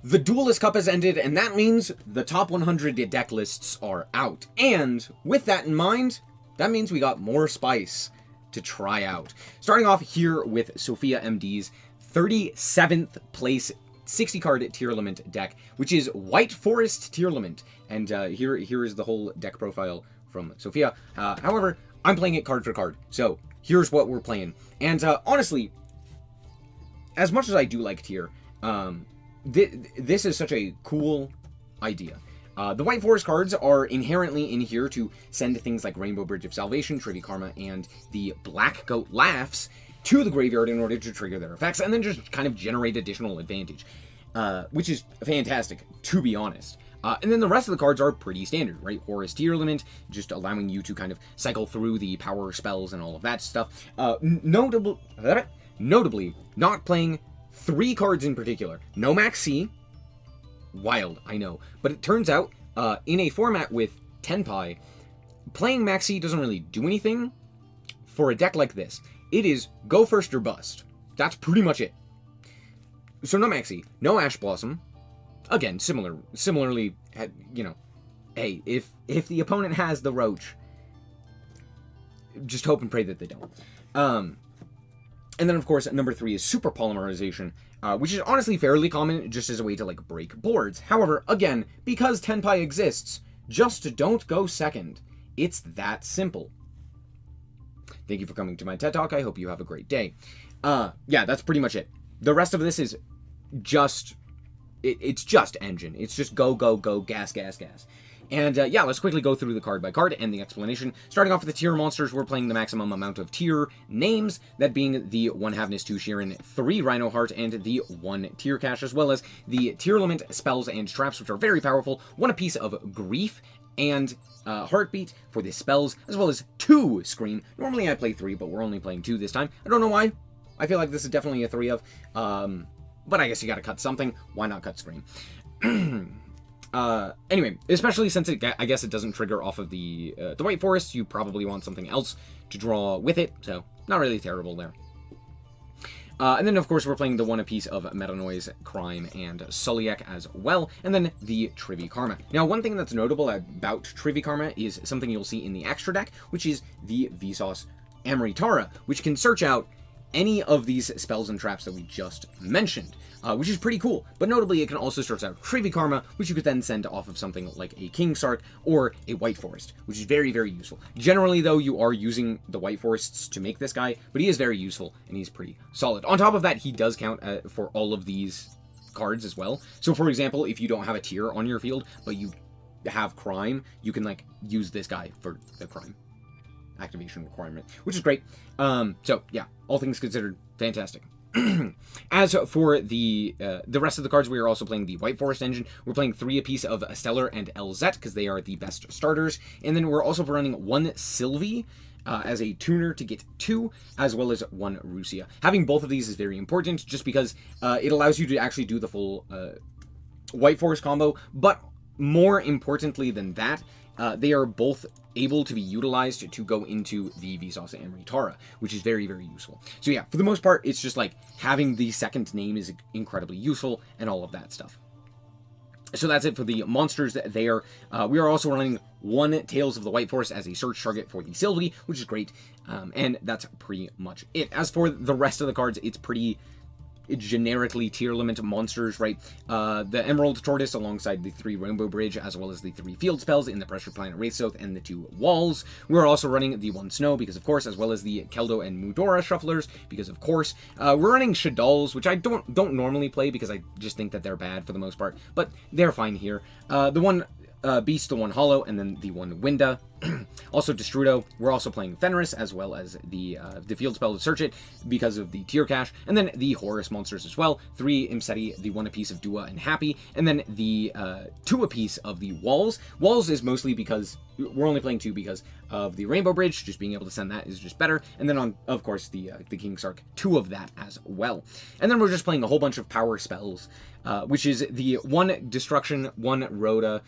The Duelist Cup has ended, and that means the top 100 deck lists are out. And with that in mind, that means we got more spice to try out. Starting off here with Sophia MD's 37th place 60-card Tearlament deck, which is White Forest Tearlament. And here is the whole deck profile from Sophia. However, I'm playing it card for card, so here's what we're playing. And honestly, as much as I do like Tier, this is such a cool idea. The White Forest cards are inherently in here to send things like Rainbow Bridge of Salvation, Trivia Karma, and the Black Goat Laughs to the graveyard in order to trigger their effects, and then just kind of generate additional advantage, which is fantastic, to be honest. And then the rest of the cards are pretty standard, right? Forest Tearlament, just allowing you to kind of cycle through the power spells and all of that stuff. Notably, not playing 3 cards in particular. No Max C. Wild, I know. But it turns out, in a format with Tenpai, playing Max C doesn't really do anything for a deck like this. It is go first or bust. That's pretty much it. So no Max C, no Ash Blossom. Again, similarly, you know, hey, if the opponent has the Roach, just hope and pray that they don't. And then, of course, number 3 is Super Polymerization, which is honestly fairly common just as a way to, like, break boards. However, again, because Tenpai exists, just don't go second. It's that simple. Thank you for coming to my TED Talk. I hope you have a great day. Yeah, that's pretty much it. The rest of this is just... It's just engine. It's just go, go, go, gas, gas, gas. And yeah, let's quickly go through the card by card and the explanation. Starting off with the tier monsters, we're playing the maximum amount of tier names, that being the 1 Havness, 2 Sheeran, 3 Rhino Heart, and the 1 Tier Cache, as well as the Tearlament spells and traps, which are very powerful. 1 apiece of Grief and Heartbeat for the spells, as well as 2 Scream. Normally I play 3, but we're only playing 2 this time. I don't know why. I feel like this is definitely a 3 of. But I guess you gotta cut something. Why not cut Scream? Anyway, especially since I guess it doesn't trigger off of the White Forest, you probably want something else to draw with it, so not really terrible there. And then, of course, we're playing the 1 apiece of Meta Noise, Crime, and SnowiKs as well, and then the Trivia Karma. Now, one thing that's notable about Trivia Karma is something you'll see in the extra deck, which is the Vsauce Amritara, which can search out any of these spells and traps that we just mentioned, which is pretty cool. But notably, it can also search out Trivia Karma, which you could then send off of something like a King Sark or a White Forest, which is very, very useful. Generally, though, you are using the White Forests to make this guy, but he is very useful, and he's pretty solid. On top of that, he does count for all of these cards as well. So, for example, if you don't have a tier on your field, but you have Crime, you can, like, use this guy for the Crime activation requirement, which is great. So yeah, all things considered, fantastic. As for the rest of the cards, we are also playing the White Forest engine. We're playing 3 apiece of Stellar and LZ because they are the best starters, and then we're also running 1 Sylvie as a tuner to get 2, as well as 1 Rusia. Having both of these is very important, just because it allows you to actually do the full White Forest combo, but more importantly than that, they are both able to be utilized to go into the Vsauce Amritara, which is very, very useful. So yeah, for the most part, it's just like having the second name is incredibly useful and all of that stuff. So that's it for the monsters there. We are also running 1 Tales of the White Forest as a search target for the Sylvie, which is great. And that's pretty much it. As for the rest of the cards, it's pretty generically Tearlament monsters, right? The Emerald Tortoise alongside the 3 Rainbow Bridge, as well as the 3 field spells in the Pressure Planet Wraithsoth and the 2 Walls. We're also running the 1 Snow, because of course, as well as the Keldo and Mudora Shufflers, because of course. We're running Shaddols, which I don't normally play because I just think that they're bad for the most part, but they're fine here. The 1 Beast, the 1 Hollow, and then the 1 Winda. Also Destrudo. We're also playing Fenris, as well as the field spell to search it because of the tier cache, and then the Horus monsters as well. 3 Imseti, the 1 apiece of Dua and Happy, and then the 2 apiece of the Walls. Walls is mostly because we're only playing 2 because of the Rainbow Bridge. Just being able to send that is just better. And then on, of course, the King Sark, 2 of that as well. And then we're just playing a whole bunch of power spells, which is the 1 Destruction, 1 Rhoda,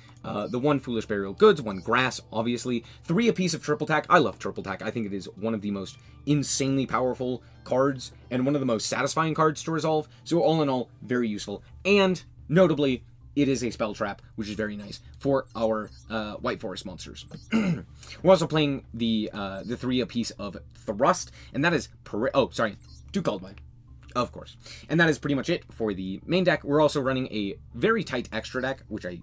the 1 Foolish Burial Goods, 1 Grass, obviously, 3 apiece of Triple Tack. I love Triple Tack. I think it is one of the most insanely powerful cards and one of the most satisfying cards to resolve. So all in all, very useful. And Notably, it is a spell trap, which is very nice for our White Forest monsters. We're also playing the 3 apiece of Thrust, and that is... two called by. Of course. And that is pretty much it for the main deck. We're also running a very tight extra deck, which I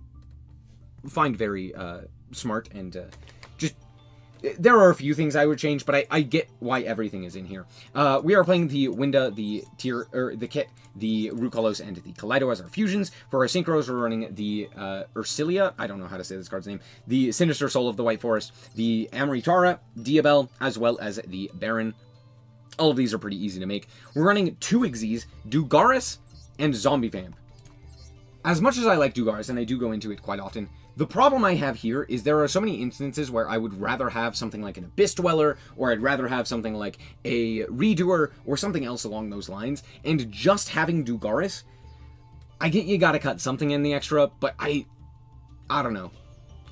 find very smart, and just... There are a few things I would change, but I get why everything is in here. We are playing the Winda, the Kit, the Rukolos, and the Kaleido as our fusions. For our synchros, we're running the Ursilia, I don't know how to say this card's name, the Sinister Soul of the White Forest, the Amritara, Diabel, as well as the Baron. All of these are pretty easy to make. We're running 2 Xyz, Dugaris, and Zombie Vamp. As much as I like Dugaris, and I do go into it quite often, the problem I have here is there are so many instances where I would rather have something like an Abyss Dweller, or I'd rather have something like a Redoer, or something else along those lines, and just having Dugaris, I get you gotta cut something in the extra, but I don't know.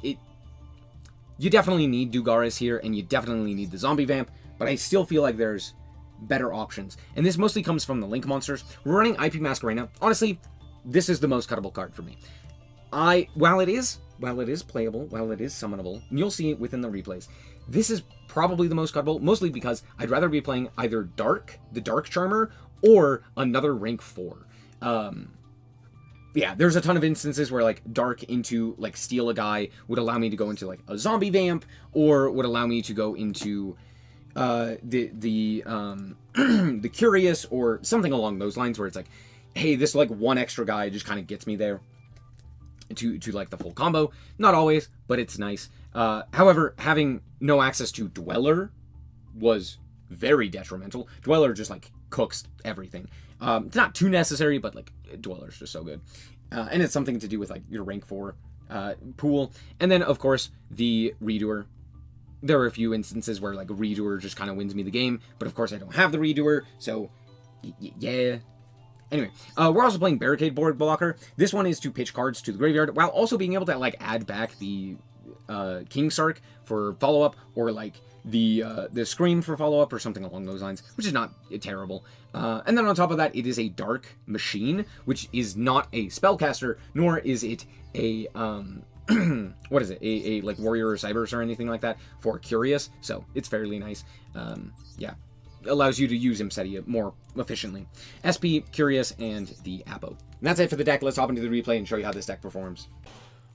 You definitely need Dugaris here, and you definitely need the Zombie Vamp, but I still feel like there's better options. And this mostly comes from the Link monsters. We're running IP Masquerena. Honestly, this is the most cuttable card for me. While it is playable, while it is summonable, and you'll see it within the replays, this is probably the most cuttable, mostly because I'd rather be playing either Dark, the Dark Charmer, or another rank 4. Yeah, there's a ton of instances where, like, Dark into, like, Steal a Guy would allow me to go into, like, a Zombie Vamp, or would allow me to go into the Curious, or something along those lines, where it's like, hey, this, like, one extra guy just kind of gets me there to like the full combo. Not always, but it's nice. However, having no access to Dweller was very detrimental. Dweller just like cooks everything. It's not too necessary, but like Dweller's just so good. And it's something to do with like your rank 4 pool. And then of course the Redoer. There are a few instances where like a Redoer just kind of wins me the game, but of course I don't have the Redoer, so yeah. Anyway, we're also playing Barricade Board Blocker. This one is to pitch cards to the graveyard, while also being able to, like, add back the King Sark for follow-up, or, like, the Scream for follow-up, or something along those lines, which is not terrible. And then on top of that, it is a Dark Machine, which is not a spellcaster, nor is it a, what is it? A like, Warrior or Cybers or anything like that for Curious, so it's fairly nice. Yeah. Allows you to use Imsetia more efficiently. SP, Curious, and the Apo. And that's it for the deck. Let's hop into the replay and show you how this deck performs.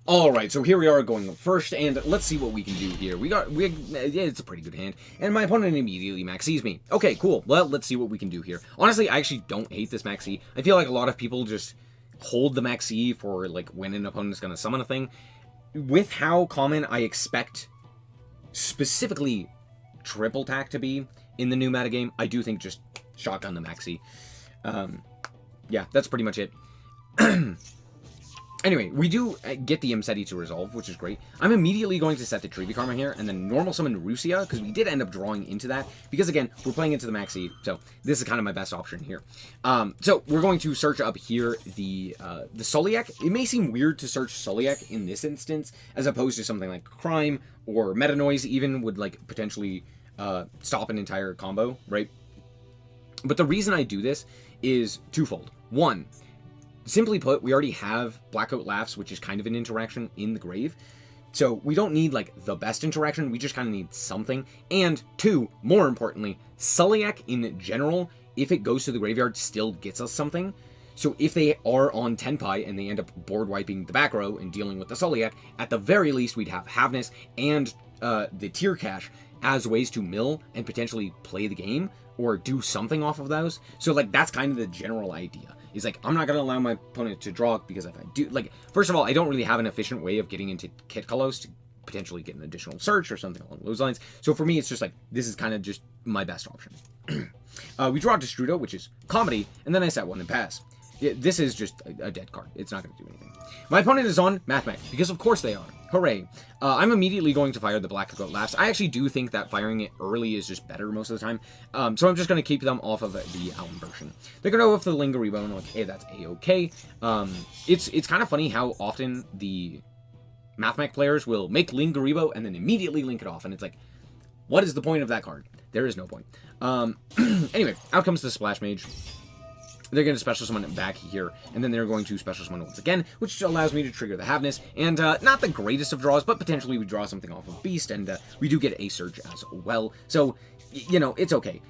Alright, so here we are going first, and let's see what we can do here. Yeah, it's a pretty good hand, and my opponent immediately maxes me. Okay, cool. Well, let's see what we can do here. Honestly, I actually don't hate this maxi. I feel like a lot of people just hold the maxi for, like, when an opponent's gonna summon a thing. With how common I expect specifically triple tack to be in the new metagame, I do think just shotgun the maxi. Yeah, that's pretty much it. Anyway, we do get the Imseti to resolve, which is great. I'm immediately going to set the Trevi Karma here, and then normal summon Rusia, because we did end up drawing into that, because again, we're playing into the maxi, so this is kind of my best option here. So we're going to search up here the Soliak. It may seem weird to search Soliak in this instance, as opposed to something like Crime, or Meta Noise even would like potentially stop an entire combo, right? But the reason I do this is twofold. One, simply put, we already have Blackout Laughs, which is kind of an interaction in the grave. So we don't need, like, the best interaction, we just kind of need something. And two, more importantly, Soliak in general, if it goes to the graveyard, still gets us something. So if they are on Tenpai and they end up board wiping the back row and dealing with the Soliak, at the very least we'd have Havness and the Tier Cache as ways to mill and potentially play the game or do something off of those. So, like, that's kind of the general idea. Is like, I'm not going to allow my opponent to draw, because if I do, like, first of all, I don't really have an efficient way of getting into Kit Kalos to potentially get an additional search or something along those lines. So for me, it's just like, this is kind of just my best option. We draw Destrudo, which is comedy, and then I set one and pass. Yeah, this is just a dead card. It's not going to do anything. My opponent is on Mathmech, because of course they are. Hooray. I'm immediately going to fire the Blackout Laughs. I actually do think that firing it early is just better most of the time. So I'm just going to keep them off of the Allen version. They're going to go with the Lingaribo, and like, hey, that's A-okay. It's kind of funny how often the Mathmech players will make Lingaribo and then immediately link it off. And it's like, what is the point of that card? There is no point. Anyway, out comes the Splash Mage. they're going to special summon it back here, and then they're going to special summon once again, which allows me to trigger the Haveness, and not the greatest of draws, but potentially we draw something off of Beast, and we do get a Surge as well, so, you know, it's okay.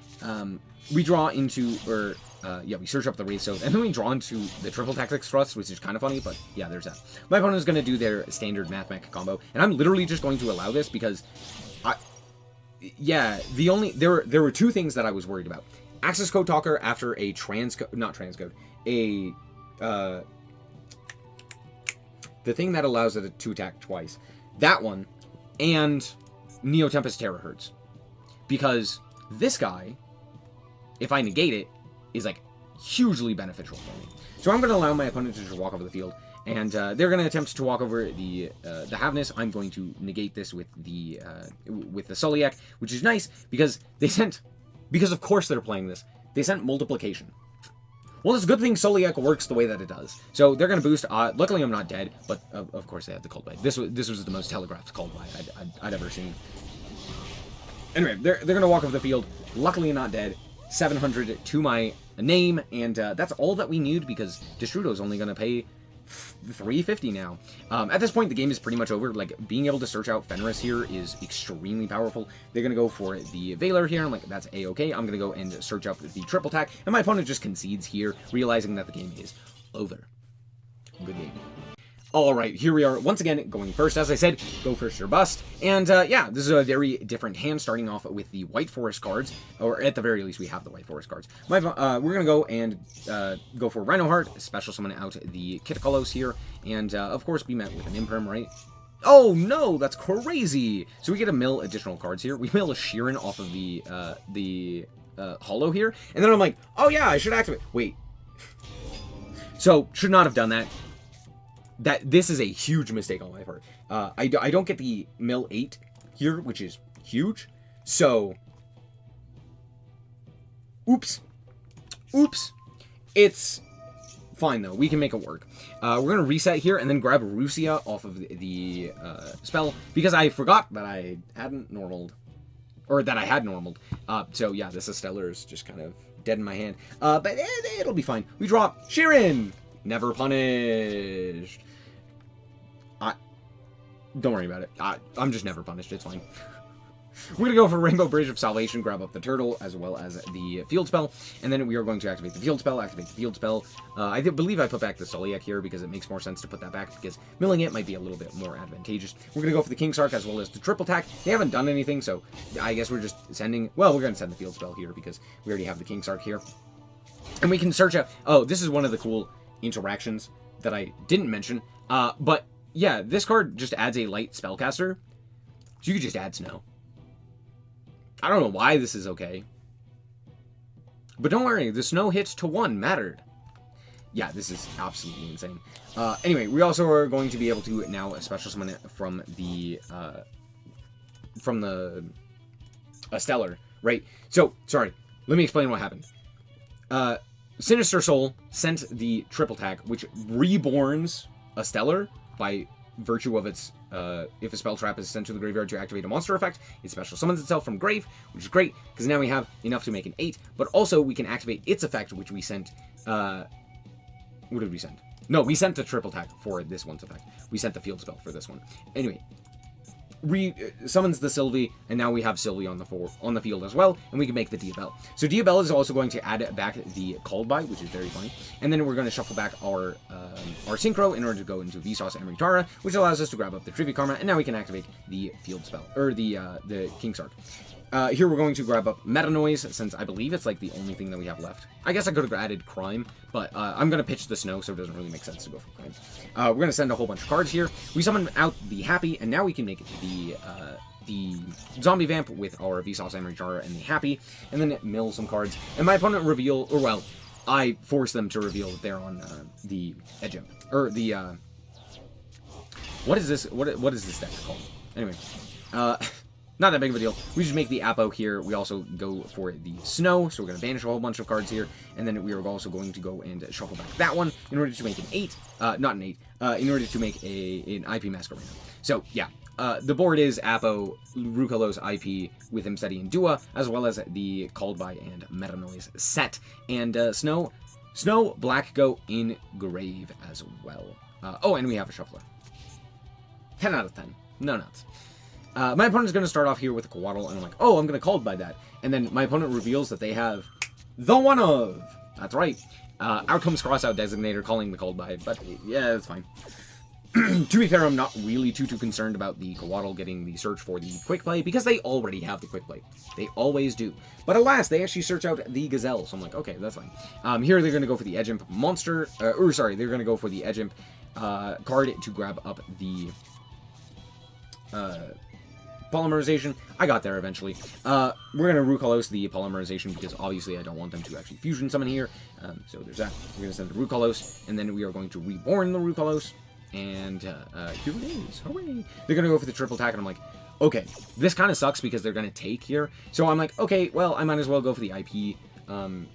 We draw into, or, yeah, we search up the Wraith Oath, and then we draw into the Triple Tactics Thrust, which is kind of funny, but yeah, there's that. My opponent is going to do their standard Math Mech combo, and I'm literally just going to allow this because, yeah, there were two things that I was worried about. Access Code Talker after a not transcode, the thing that allows it to attack twice. That one, and Neo Tempest Terahertz. Because this guy, if I negate it, is like hugely beneficial for me. So I'm going to allow my opponent to just walk over the field, and they're going to attempt to walk over the Haveness. I'm going to negate this with the SnowiK, which is nice because because of course they're playing this, they sent Multiplication. Well, it's a good thing SnowiK works the way that it does. So they're going to boost. Luckily, I'm not dead, but of course they had the Cold Bite. This was the most telegraphed Cold Bite I'd ever seen. Anyway, they're going to walk over the field. Luckily, not dead. 700 to my name, and that's all that we need because Destrudo's only going to pay 350 now. At this point, the game is pretty much over. Like, being able to search out Fenris here is extremely powerful. They're going to go for the Valor here. I'm like, that's A-okay. I'm going to go and search up the triple attack, and my opponent just concedes here, realizing that the game is over. Good game. Alright, here we are once again going first. As I said, go first or bust. And yeah, this is a very different hand, starting off with the White Forest cards, or at the very least we have the White Forest cards. We're going to go and go for Rhinoheart, special summon out the Kitakalos here, and of course be met with an Imperm, right? Oh no, that's crazy! So we get to mill additional cards here. We mill a Sheeran off of the Hollow here, and then I'm like, oh yeah, I should activate. Wait. So, should not have done that. This is a huge mistake on my part. I don't get the mill 8 here, which is huge. So, oops. It's fine though. We can make it work. We're gonna reset here and then grab Rusia off of the spell because I forgot that I hadn't normaled, or that I had normaled. So yeah, this Stellar is just kind of dead in my hand. But it'll be fine. We draw Sheeran. Never punished. Don't worry about it. I'm just never punished. It's fine. We're going to go for Rainbow Bridge of Salvation, grab up the Turtle, as well as the Field Spell, and then we are going to activate the Field Spell, I believe I put back the SnowiK here because it makes more sense to put that back, because milling it might be a little bit more advantageous. We're going to go for the King's Arc as well as the Triple Attack. They haven't done anything, so I guess we're just sending... Well, we're going to send the Field Spell here because we already have the King's Arc here. And we can search out... Oh, this is one of the cool interactions that I didn't mention, but... Yeah, this card just adds a light spellcaster, so you could just add Snow. I don't know why this is okay. But don't worry, the Snow hits to 1 mattered. Yeah, this is absolutely insane. Anyway, we also are going to be able to now special summon it from the Stellar, right? So, sorry, let me explain what happened. Sinister Soul sent the Triple Attack, which reborns a Stellar by virtue of its, if a spell trap is sent to the graveyard to activate a monster effect, it special summons itself from grave, which is great, because now we have enough to make an 8, but also we can activate its effect, which we sent, what did we send? No, we sent the Triple Attack for this one's effect. We sent the Field Spell for this one. Anyway, summons the Sylvie, and now we have Sylvie on the field as well, and we can make the Diabell. So Diabell is also going to add back the Called By, which is very funny, and then we're going to shuffle back our Synchro in order to go into Vsauce Amritara, which allows us to grab up the Trivia Karma, and now we can activate the Field Spell, or the King's Arc. Here we're going to grab up Meta Noise, since I believe it's like the only thing that we have left. I guess I could have added Crime, but I'm going to pitch the Snow, so it doesn't really make sense to go for Crime. We're going to send a whole bunch of cards here. We summon out the Happy, and now we can make the Zombie Vamp with our Vsauce Amritara and the Happy, and then mill some cards. And my opponent reveal, or well, I force them to reveal that they're on the Edge Imp, or the what is this? What is this deck called? Anyway, not that big of a deal. We just make the Apo here. We also go for the Snow, so we're going to banish a whole bunch of cards here, and then we are also going to go and shuffle back that one in order to make an 8, not an 8, in order to make an IP Masquerade. So, yeah, the board is Apo, Rukalos IP with Imseti and Dua, as well as the Called By and Meta Noise set, and Snow, Snow, black go in grave as well. Oh, and we have a shuffler. 10 out of 10. No nuts. My opponent's going to start off here with a Coatl, and I'm like, oh, I'm going to call by that. And then my opponent reveals that they have the one of. That's right. Out comes Crossout Designator calling the called by, but yeah, that's fine. To be fair, I'm not really too concerned about the Coatl getting the search for the quick play, because they already have the quick play. They always do. But alas, they actually search out the Gazelle, so I'm like, okay, that's fine. Here they're going to go for the Edge Imp monster, they're going to go for the Edge Imp card to grab up the polymerization. I got there eventually. We're going to Rukalos the polymerization, because obviously I don't want them to actually fusion summon here. So there's that. We're going to send the Rukalos, and then we are going to reborn the Rukalos. And here it is. Hooray! They're going to go for the triple attack, and I'm like, okay, this kind of sucks because they're going to take here. So I'm like, okay, well, I might as well go for the IP. What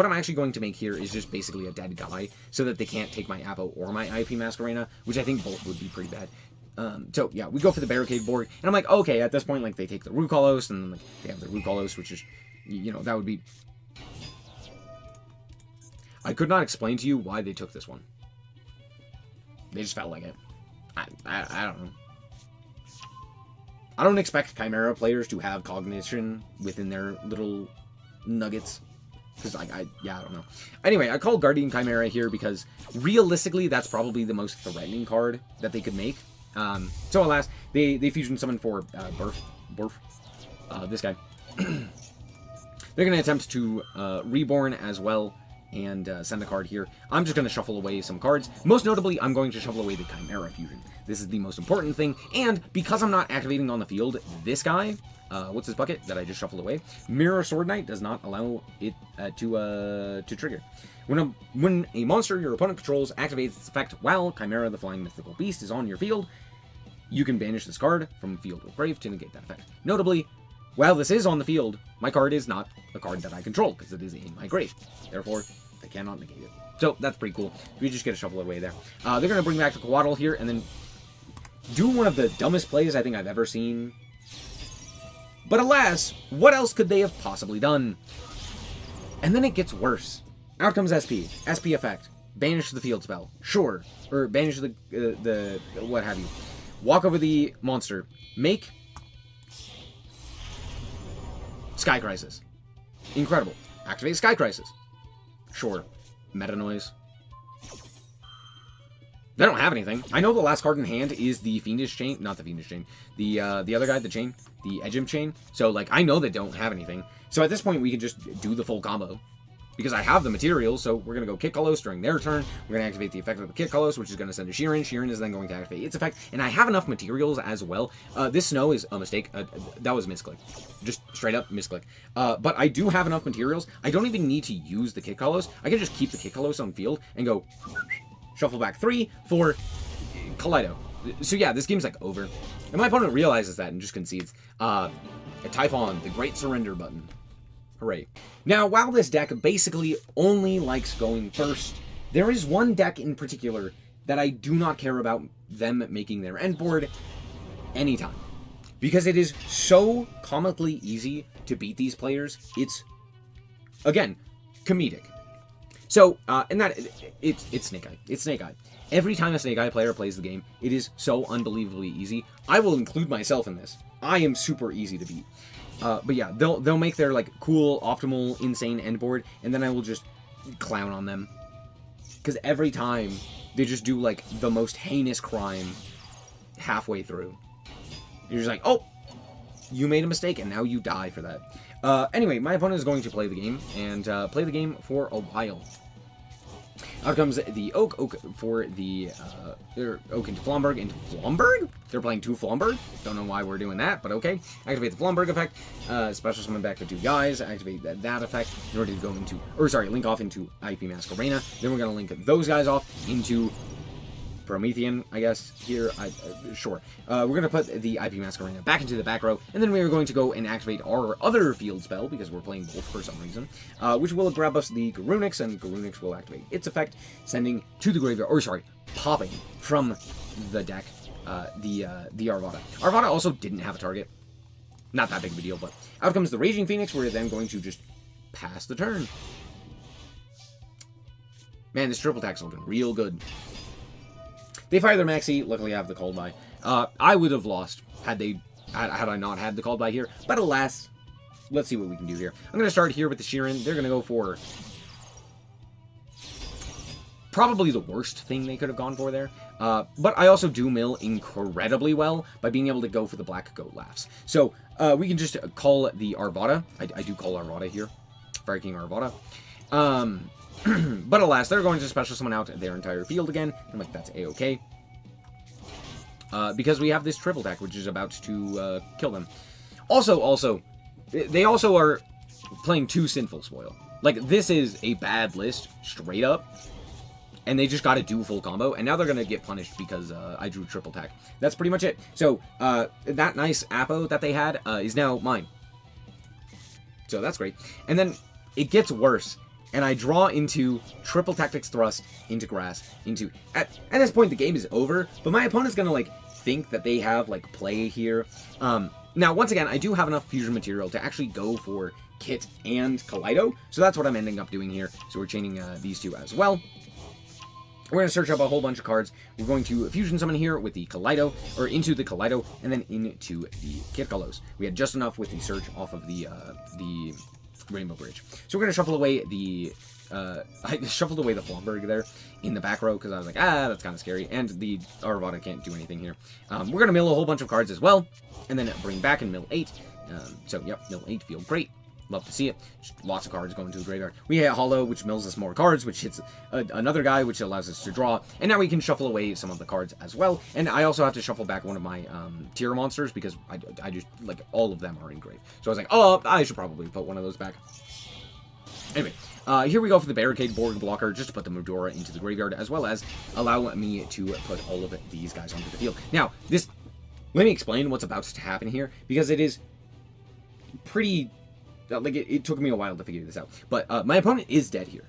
I'm actually going to make here is just basically a dead guy, so that they can't take my Apo or my IP Masquerena, which I think both would be pretty bad. So yeah, we go for the Barricade board, and I'm like, okay, at this point, like, they take the Rukalos, and then, like, they have the Rukalos, which is, you know, that would be... I could not explain to you why they took this one. They just felt like it. I don't know. I don't expect Chimera players to have cognition within their little nuggets. Because, I don't know. Anyway, I call Guardian Chimera here because, realistically, that's probably the most threatening card that they could make. So, alas, they fusion summon for Burf. This guy. They're going to attempt to reborn as well. And send a card here. I'm just going to shuffle away some cards. Most notably, I'm going to shuffle away the Chimera Fusion. This is the most important thing. And because I'm not activating on the field, this guy, what's his bucket that I just shuffled away? Mirror Sword Knight does not allow it to trigger. When a monster your opponent controls activates its effect while Chimera the Flying Mythical Beast is on your field, you can banish this card from field or grave to negate that effect. Notably, while this is on the field, my card is not a card that I control, because it is in my grave. Therefore, I cannot negate it. So, that's pretty cool. We just get to shuffle it away there. They're going to bring back the Coatl here, and then do one of the dumbest plays I think I've ever seen. But alas, what else could they have possibly done? And then it gets worse. Out comes SP. SP effect. Banish the field spell. Sure. Or banish the what have you. Walk over the monster. Make Sky Crisis. Incredible. Activate Sky Crisis. Sure. Meta noise. They don't have anything. I know the last card in hand is the Fiendish Chain. Not the Fiendish Chain. The other guy, the Chain. The Edge Imp Chain. So, like, I know they don't have anything. So at this point, we can just do the full combo. Because I have the materials, so we're going to go Kick Kalos during their turn. We're going to activate the effect of the Kick Kalos, which is going to send to Sheeran. Sheeran is then going to activate its effect. And I have enough materials as well. This Snow is a mistake. That was misclick. Just straight up misclick. But I do have enough materials. I don't even need to use the Kick Kalos. I can just keep the Kick Kalos on field and go shuffle back 3 for Kaleido. So yeah, this game's like over. And my opponent realizes that and just concedes. Typhon, the Great Surrender button. Hooray. Now, while this deck basically only likes going first, there is one deck in particular that I do not care about them making their end board anytime. Because it is so comically easy to beat these players. It's, again, comedic. So, and that, it's Snake Eye. It's Snake Eye. Every time a Snake Eye player plays the game, it is so unbelievably easy. I will include myself in this. I am super easy to beat. But yeah, they'll make their, like, cool, optimal, insane end board, and then I will just clown on them. Because every time, they just do, like, the most heinous crime halfway through. You're just like, oh, you made a mistake, and now you die for that. Anyway, my opponent is going to play the game, and play the game for a while. Out comes the Oak for the, Oak into Flomberg, They're playing 2 Flomberg. Don't know why we're doing that, but okay. Activate the Flomberg effect, special summon back the 2 guys, activate that effect in order to go into, link off into IP Masquerena. Then we're going to link those guys off into Promethean, I guess, here, sure. We're going to put the IP Masquerena back into the back row, and then we are going to go and activate our other field spell, because we're playing both for some reason, which will grab us the Garunix, and Garunix will activate its effect, sending to the graveyard, popping from the deck, the Arvada. Arvada also didn't have a target. Not that big of a deal, but out comes the Raging Phoenix. We're then going to just pass the turn. Man, this triple attack's looking real good. They fire their Maxi. Luckily, I have the called by. I would have lost had I not had the called by here. But alas, let's see what we can do here. I'm going to start here with the Sheeran. They're going to go for probably the worst thing they could have gone for there. But I also do mill incredibly well by being able to go for the Black Goat Laughs. So we can just call the Arvada. I do call Arvada here. Fire King Arvada. But alas, they're going to special summon out their entire field again. I'm like, that's A-okay. Because we have this triple attack, which is about to kill them. Also, they also are playing 2 Sinful Spoil. Like, this is a bad list, straight up. And they just got to do full combo, and now they're going to get punished because I drew triple attack. That's pretty much it. So, that nice Apo that they had is now mine. So that's great. And then it gets worse, and I draw into triple Tactics Thrust, into Grass, into... At this point, the game is over, but my opponent's going to, like, think that they have, like, play here. Now, once again, I do have enough fusion material to actually go for Kit and Kaleido, so that's what I'm ending up doing here. So we're chaining these two as well. We're going to search up a whole bunch of cards. We're going to fusion summon here with the Kaleido, or into the Kaleido, and then into the Kit Kalos. We had just enough with the search off of the Rainbow Bridge. So we're going to shuffle away the... I shuffled away the Flomberg there in the back row because I was like, that's kind of scary. And the Arvada can't do anything here. We're going to mill a whole bunch of cards as well, and then bring back and mill 8. So, yep, mill 8 feel great. Love to see it. Just lots of cards going to the graveyard. We hit Hollow, which mills us more cards, which hits another guy, which allows us to draw. And now we can shuffle away some of the cards as well. And I also have to shuffle back one of my tier monsters because I just, like, all of them are engraved. So I was like, oh, I should probably put one of those back. Anyway, here we go for the Barricade Board Blocker, just to put the Medora into the graveyard, as well as allow me to put all of these guys onto the field. Now, let me explain what's about to happen here, because it is pretty... Like, it took me a while to figure this out. But my opponent is dead here.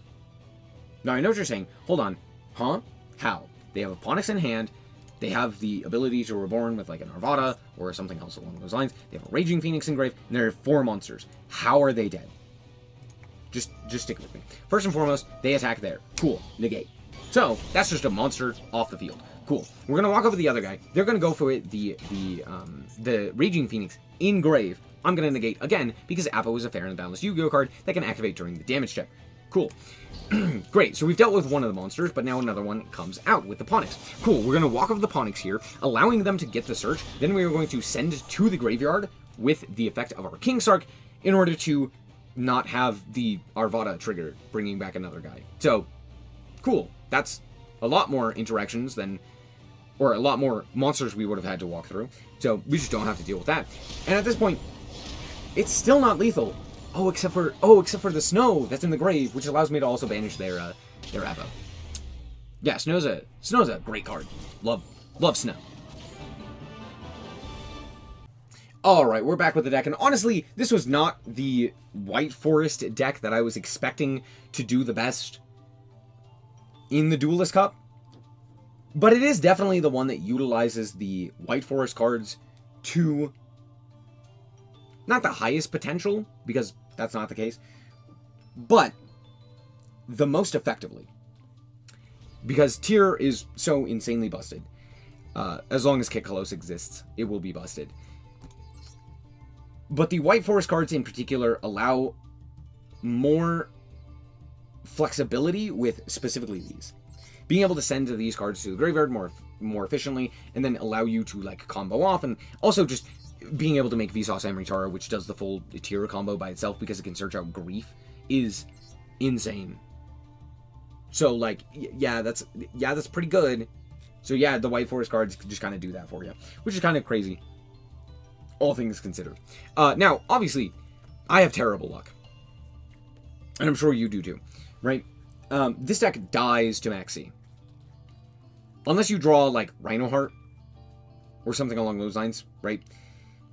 Now, I know what you're saying. Hold on. Huh? How? They have a Ponix in hand. They have the ability to reborn with, like, an Arvada or something else along those lines. They have a Raging Phoenix engraved, and there are 4 monsters. How are they dead? Just stick with me. First and foremost, they attack there. Cool. Negate. So, that's just a monster off the field. Cool. We're going to walk over the other guy. They're going to go for the Raging Phoenix engrave. I'm going to negate again, because Apo is a fair and balanced Yu-Gi-Oh card that can activate during the damage check. Cool. Great, so we've dealt with one of the monsters, but now another one comes out with the Ponix. Cool, we're going to walk over the Ponix here, allowing them to get the search. Then we are going to send to the graveyard with the effect of our King Sark in order to not have the Arvada trigger, bringing back another guy. So, cool. That's a lot more interactions than... or a lot more monsters we would have had to walk through. So, we just don't have to deal with that. And at this point... it's still not lethal. Oh, except for the Snow that's in the grave, which allows me to also banish their Apo. Yeah, Snow's a great card. Love Snow. Alright, we're back with the deck, and honestly, this was not the White Forest deck that I was expecting to do the best in the Duelist Cup. But it is definitely the one that utilizes the White Forest cards to... not the highest potential, because that's not the case, but the most effectively. Because Tier is so insanely busted. As long as Kit Kalos exists, it will be busted. But the White Forest cards in particular allow more flexibility with specifically these. Being able to send these cards to the graveyard more efficiently, and then allow you to, like, combo off, and also just... being able to make Vsauce Amritara, which does the full tier combo by itself because it can search out Grief, is insane. So, like, yeah, that's pretty good. So, yeah, the White Forest cards just kind of do that for you, which is kind of crazy, all things considered. Now, obviously, I have terrible luck. And I'm sure you do too, right? This deck dies to Maxi. Unless you draw, like, Rhino Heart, or something along those lines, right?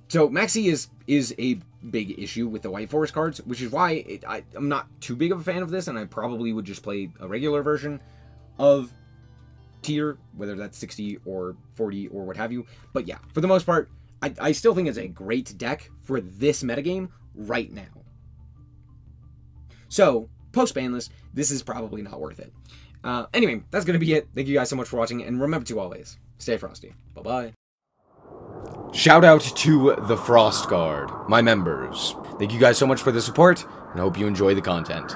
So, Maxi is a big issue with the White Forest cards, which is why I'm not too big of a fan of this, and I probably would just play a regular version of Tier, whether that's 60 or 40 or what have you. But yeah, for the most part, I still think it's a great deck for this metagame right now. So, post-ban list, this is probably not worth it. Anyway, that's going to be it. Thank you guys so much for watching, and remember to always stay frosty. Bye-bye. Shout out to the Frost Guard, my members. Thank you guys so much for the support, and I hope you enjoy the content.